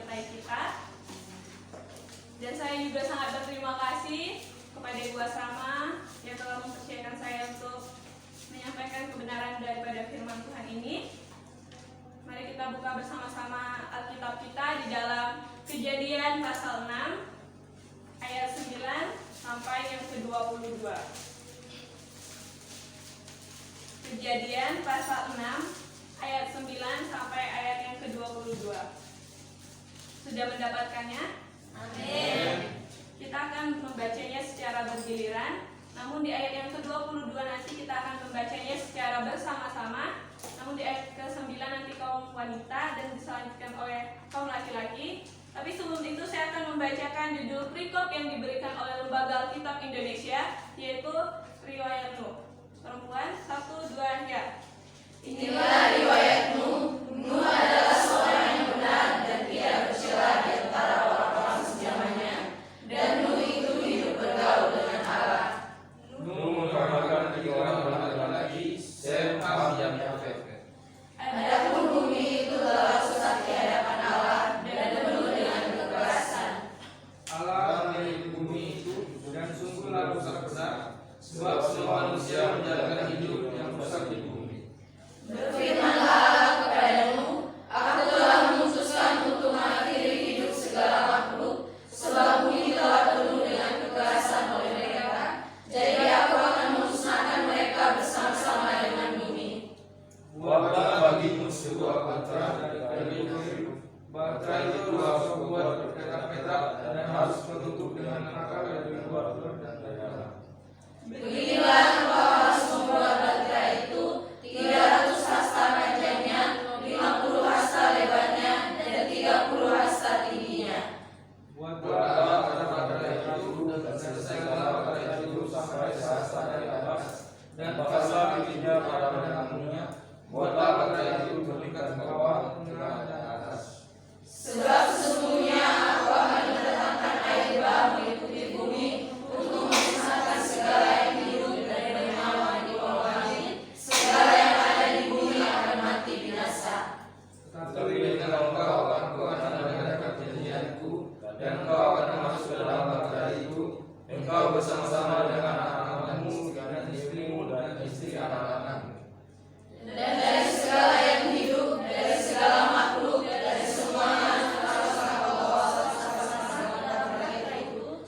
menyertai kita. Dan saya juga sangat berterima kasih kepada Ibu Asrama yang telah mempercayakan saya untuk menyampaikan kebenaran daripada firman Tuhan ini. Mari kita buka bersama-sama Alkitab kita di dalam Kejadian pasal 6 ayat 9 sampai yang ke-22. Kejadian pasal 6 ayat 9 sampai ayat yang ke-22. Sudah mendapatkannya? Amin. Kita akan membacanya secara bergiliran. Namun di ayat yang ke-22 nanti kita akan membacanya secara bersama-sama. Namun di ayat ke-9 nanti kaum wanita dan diselanjutkan oleh kaum laki-laki. Tapi sebelum itu saya akan membacakan judul perikop yang diberikan oleh Lembaga Alkitab Indonesia, yaitu Riwayat Nuh. Perempuan, 1, 2, ya. Inilah riwayat Nuh. Nuh adalah seorang yang benar dan tidak bercela di antara orang-orang sejamannya. Dan Nuh itu hidup bergaul dengan Allah. Nuh mengkabarkan 3 anak laki-laki, Sem, Ham, dan Yafet. Adapun bumi itu telah sesat di hadapan Allah dan penuh dengan kekerasan. Allah melihat bumi itu dan sungguhlah rusak besar, sebab semua manusia menjalankan hidup yang rusak di bumi. Berfirmanlah Allah kepada Nuh, Aku telah memutuskan untuk mengakhiri hidup segala makhluk, sebab bumi telah penuh dengan kekerasan oleh mereka. Jadi aku akan memusnahkan mereka bersama-sama dengan bumi. Buatlah bagimu sebuah batra dari kayu. Batra itu harus dibuat berpetak-petak dan harus tertutup dengan akar yang dibuat dan dalam. Beginilah engkau harus membuat batra itu 300 hasta panjangnya, 50 hasta lebarnya, dan 30 hasta tingginya. Buatlah batra itu dan selesaikanlah batra itu sampai sehasta dari atas, dan paslah bijinya pada benangnya. Buatlah batra itu bertingkat ke bawah, tengah, dan atas. Sebab sesungguhnya aku akan mendatangkan air bah meliputi bumi untuk memusnahkan segala yang hidup dari bernyawa di bawah langit. Segala yang ada di bumi akan mati binasa. Tetapi dengan engkau aku akan mengadakan perjanjianku, dan engkau akan masuk ke dalam batra itu, engkau bersama-sama dengan anak-anakmu dan istrimu dan istri anak-anakmu. Dan dari segala yang hidup, dari segala makhluk, dari semuanya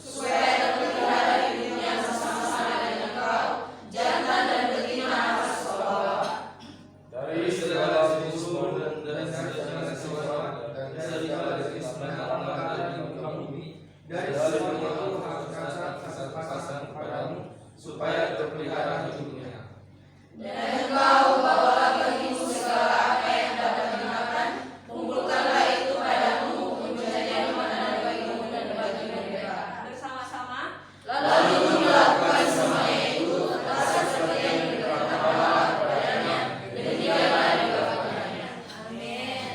supaya terpelihara hidupnya bersama-sama dengan engkau, jantan dan betina harus kau bawa. Dari segala unsur dan dari segala sesuatu dan dari segala jenis binatang dan muka bumi, dari semua itu harus kasar-kasar kepadamu, supaya terpelihara hidupnya. Dan engkau bawalah bagimu segala apa yang dapat dimakan, kumpulkanlah itu padamu menjadi makanan bagimu dan bagi mereka. Bersama-sama. Lalu melakukan semuanya itu telah seperti yang dikatakan Allah kepadanya, demikianlah dilakukannya. Amin.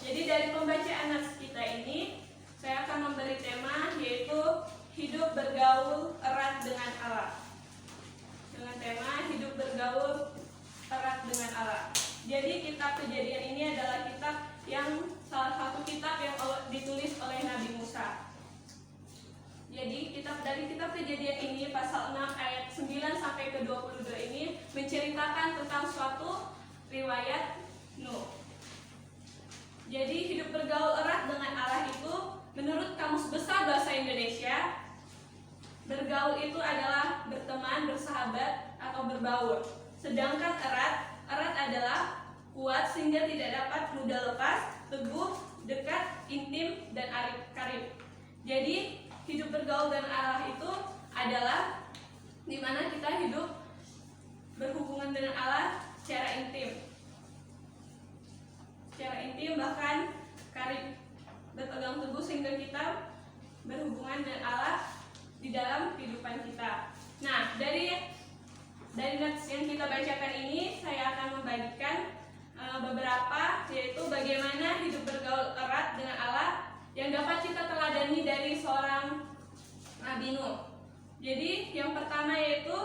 Jadi dari pembacaan nats kita ini, saya akan memberi tema yaitu hidup bergaul erat dengan Allah. Dengan tema hidup bergaul erat dengan Allah. Jadi kitab Kejadian ini adalah kitab yang salah satu kitab yang ditulis oleh Nabi Musa. Jadi dari kitab Kejadian ini pasal 6 ayat 9 sampai ke 22 ini menceritakan tentang suatu riwayat Nuh. Jadi hidup bergaul erat dengan Allah itu menurut Kamus Besar Bahasa Indonesia, bergaul itu adalah berteman, bersahabat, atau berbaur. Sedangkan erat adalah kuat sehingga tidak dapat mudah lepas, teguh, dekat, intim, dan karib. Jadi hidup bergaul dengan Allah itu adalah di mana kita hidup berhubungan dengan Allah secara intim. Secara intim bahkan karib, berpegang teguh sehingga kita berhubungan dengan Allah di dalam kehidupan kita. Nah, dari nats yang kita bacakan ini saya akan membagikan beberapa, yaitu bagaimana hidup bergaul erat dengan Allah yang dapat kita teladani dari seorang Nabi Nuh. Jadi yang pertama yaitu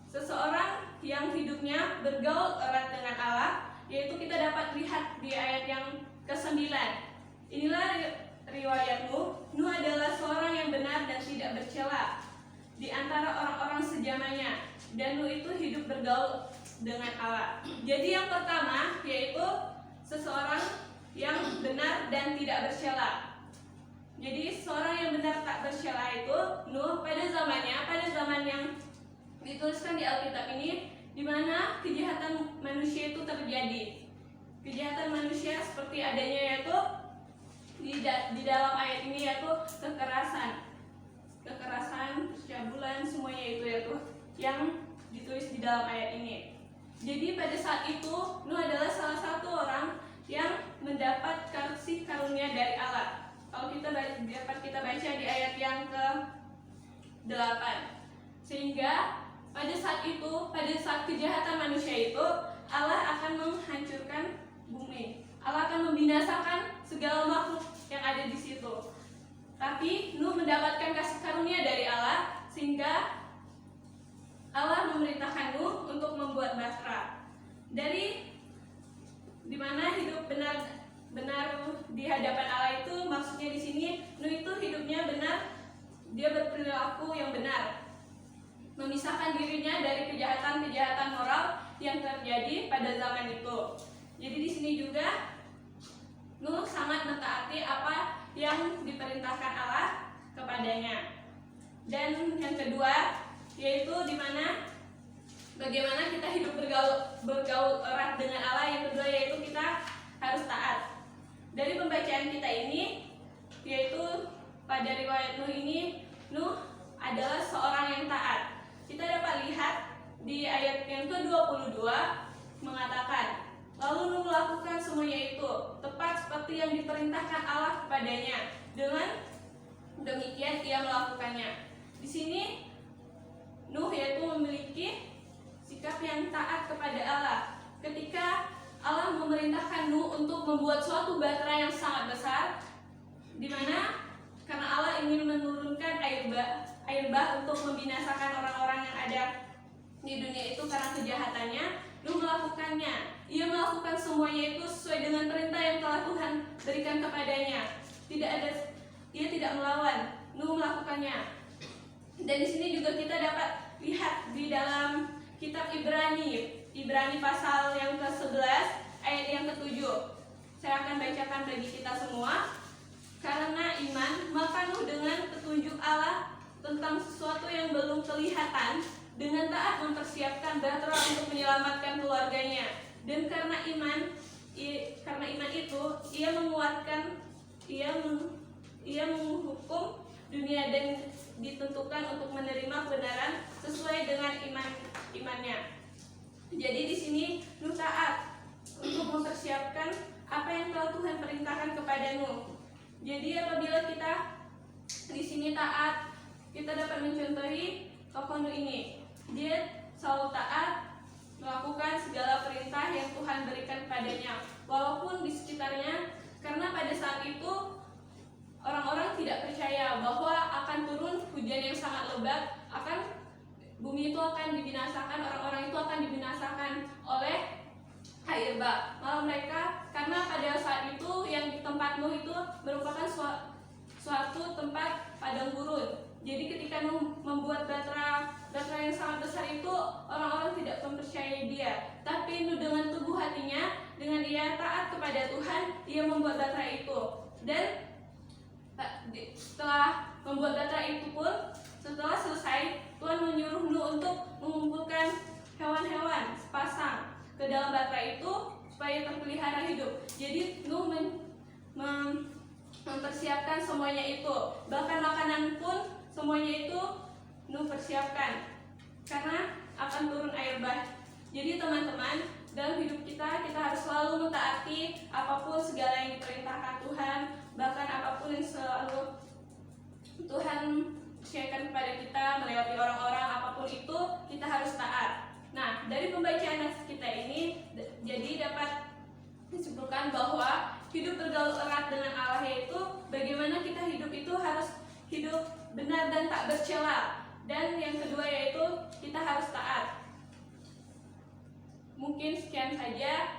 seseorang yang hidupnya bergaul erat dengan Allah, yaitu kita dapat lihat di ayat yang ke-9. Inilah riwayat Nuh. Nuh adalah seorang yang benar dan tidak bercela di antara orang-orang sezamannya, dan Nuh itu hidup bergaul dengan Allah. Jadi yang pertama yaitu seseorang yang benar dan tidak bercela. Jadi seorang yang benar tak bercela itu Nuh pada zamannya, pada zaman yang dituliskan di Alkitab ini, di mana kejahatan manusia itu terjadi. Kejahatan manusia seperti adanya yaitu di dalam ayat ini yaitu kekerasan, percabulan, semuanya itu yaitu yang ditulis di dalam ayat ini. Jadi pada saat itu Nuh adalah salah satu orang yang mendapat kasih karunia dari Allah. Kalau dapat kita baca di ayat yang ke-8. Sehingga pada saat itu, pada saat kejahatan manusia itu, Allah akan menghancurkan bumi. Allah akan membinasakan segala makhluk yang ada di situ. Tapi Nuh mendapatkan kasih karunia dari Allah, sehingga Allah memerintahkan Nuh untuk membuat bahtera. Dari dimana hidup benar di hadapan Allah itu, maksudnya di sini Nuh itu hidupnya benar, dia berperilaku yang benar, memisahkan dirinya dari kejahatan-kejahatan moral yang terjadi pada zaman itu. Jadi di sini juga Nuh sangat mentaati apa yang diperintahkan Allah kepadanya. Dan yang kedua yaitu dimana bagaimana kita hidup bergaul erat dengan Allah. Yang kedua yaitu kita harus taat. Dari pembacaan kita ini, yaitu pada riwayat Nuh ini, Nuh adalah seorang yang taat. Kita dapat lihat di ayat yang ke-22 mengatakan, lalu Nuh melakukan semuanya itu tepat seperti yang diperintahkan Allah kepadanya. Dengan demikian ia melakukannya. Di sini Nuh yaitu memiliki sikap yang taat kepada Allah. Ketika Allah memerintahkan Nuh untuk membuat suatu bahtera yang sangat besar, di mana karena Allah ingin menurunkan air bah untuk membinasakan orang-orang yang ada di dunia itu karena kejahatannya, Nuh melakukannya. Ia melakukan semuanya itu sesuai dengan perintah yang telah Tuhan berikan kepadanya. Ia tidak melawan. Nuh melakukannya. Dan di sini juga kita dapat lihat di dalam kitab Ibrani pasal yang ke-11 ayat yang ke-7. Saya akan bacakan bagi kita semua. Karena iman, maka Nuh dengan petunjuk Allah tentang sesuatu yang belum kelihatan, dengan taat mempersiapkan bahtera untuk menyelamatkan keluarganya. Dan karena iman itu ia menghukum dunia dan ditentukan untuk menerima kebenaran sesuai dengan imannya. Jadi di sini Nuh taat untuk mempersiapkan apa yang telah Tuhan perintahkan kepada Nuh. Jadi apabila kita di sini taat, kita dapat mencontohi tokoh Nuh ini. Dia selalu taat melakukan segala perintah yang Tuhan berikan padanya, walaupun di sekitarnya, karena pada saat itu orang-orang tidak percaya bahwa akan turun hujan yang sangat lebat, bumi itu akan dibinasakan, orang-orang itu akan dibinasakan oleh air bah. Malah mereka, karena pada saat itu yang di tempat Nuh itu merupakan suatu tempat padang gurun. Jadi ketika Nuh membuat bahtera yang sangat besar itu, orang-orang tidak mempercayai dia. Tapi Nuh dengan teguh hatinya, dengan ia taat kepada Tuhan, ia membuat bahtera itu. Dan setelah membuat bahtera itu pun, setelah selesai, Tuhan menyuruh Nuh untuk mengumpulkan hewan-hewan sepasang ke dalam bahtera itu supaya terpelihara hidup. Jadi Nuh mempersiapkan semuanya itu. Bahkan makanan pun semuanya itu Nuh persiapkan, karena akan turun air bah. Jadi teman-teman, dalam hidup kita harus selalu mentaati apapun segala yang diperintahkan Tuhan. Bahkan apapun yang selalu Tuhan percayakan kepada kita melewati orang-orang, apapun itu kita harus taat. Nah, dari pembacaan kita ini jadi dapat disimpulkan bahwa hidup bergaul erat dengan Allah yaitu bagaimana kita hidup itu harus hidup benar dan tak bercela. Dan yang kedua yaitu kita harus taat. Mungkin sekian saja.